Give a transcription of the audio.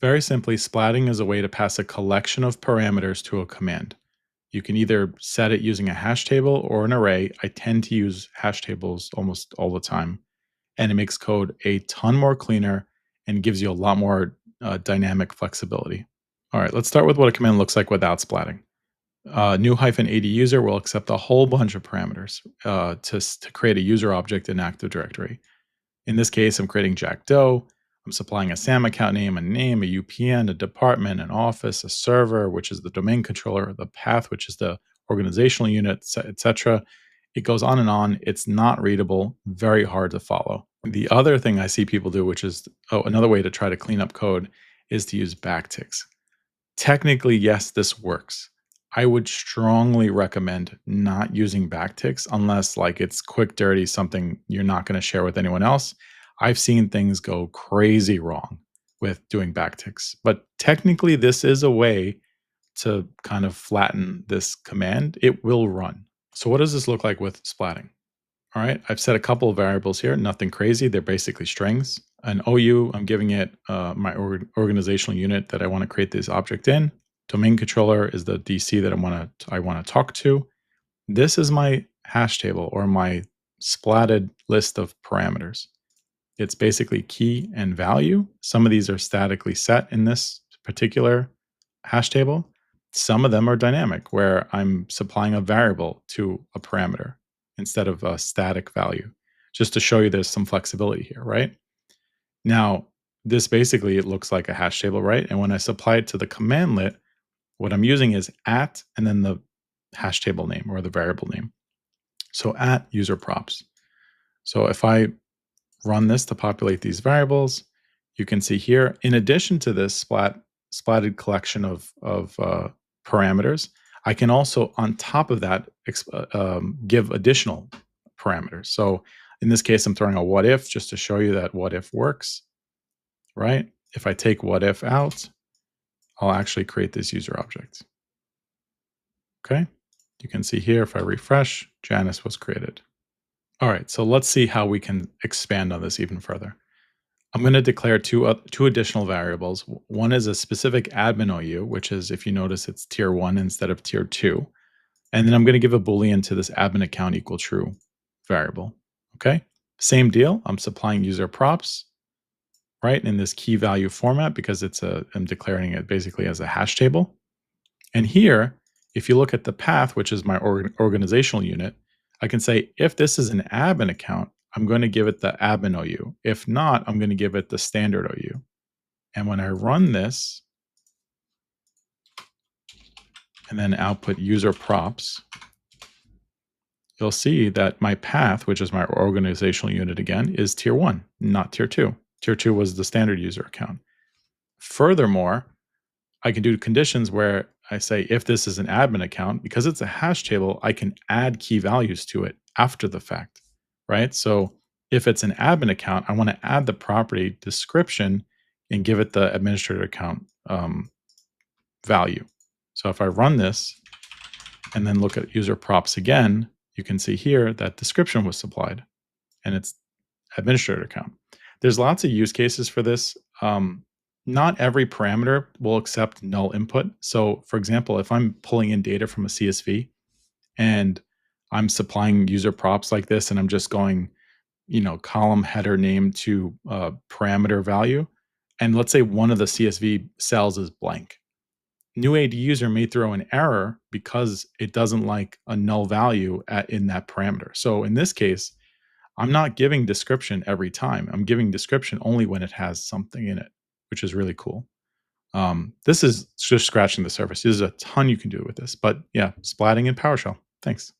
Very simply, splatting is a way to pass a collection of parameters to a command. You can either set it using a hash table or an array. I tend to use hash tables almost all the time, and it makes code a ton more cleaner and gives you a lot more dynamic flexibility. All right, let's start with what a command looks like without splatting. New-ADUser will accept a whole bunch of parameters to create a user object in Active Directory. In this case, I'm creating Jack Doe. I'm supplying a SAM account name, a UPN, a department, an office, a server, which is the domain controller, the path, which is the organizational unit, etc. It goes on and on. It's not readable, very hard to follow. The other thing I see people do, which is another way to try to clean up code, is to use backticks. Technically, yes, this works. I would strongly recommend not using backticks unless like it's quick, dirty, something you're not going to share with anyone else. I've seen things go crazy wrong with doing backticks, but technically this is a way to kind of flatten this command. It will run. So what does this look like with splatting? All right, I've set a couple of variables here, nothing crazy. They're basically strings. An OU, I'm giving it my organizational unit that I want to create this object in. Domain controller is the DC that I want to talk to. This is my hash table or my splatted list of parameters. It's basically key and value. Some of these are statically set in this particular hash table. Some of them are dynamic, where I'm supplying a variable to a parameter instead of a static value, just to show you there's some flexibility here, right? Now, this basically, it looks like a hash table, right? And when I supply it to the commandlet, what I'm using is at and then the hash table name or the variable name. So at user props. So if I run this to populate these variables, you can see here, in addition to this splatted collection of parameters, I can also, on top of that, give additional parameters. So in this case, I'm throwing a what if just to show you that what if works, right? If I take what if out, I'll actually create this user object. Okay, you can see here, if I refresh, Janice was created. All right, so let's see how we can expand on this even further. I'm going to declare two additional variables. One is a specific admin OU, which is, if you notice, it's tier 1 instead of tier 2. And then I'm going to give a Boolean to this admin account equal true variable. Okay, same deal. I'm supplying user props, right, in this key value format because I'm declaring it basically as a hash table. And here, if you look at the path, which is my organizational unit, I can say if this is an admin account, I'm going to give it the admin OU. If not, I'm going to give it the standard OU. And when I run this and then output user props, you'll see that my path, which is my organizational unit again, is tier 1, not tier 2. Tier 2 was the standard user account. Furthermore, I can do conditions where I say if this is an admin account, because it's a hash table, I can add key values to it after the fact, right? So if it's an admin account, I want to add the property description and give it the administrator account value. So if I run this and then look at user props again, you can see here that description was supplied and it's administrator account. There's lots of use cases for this. Not every parameter will accept null input. So for example, if I'm pulling in data from a CSV and I'm supplying user props like this, and I'm just going, column header name to parameter value, and let's say one of the CSV cells is blank, New-ADUser may throw an error because it doesn't like a null value in that parameter. So in this case, I'm not giving description every time. I'm giving description only when it has something in it, which is really cool. This is just scratching the surface. There's a ton you can do with this, but yeah, splatting in PowerShell. Thanks.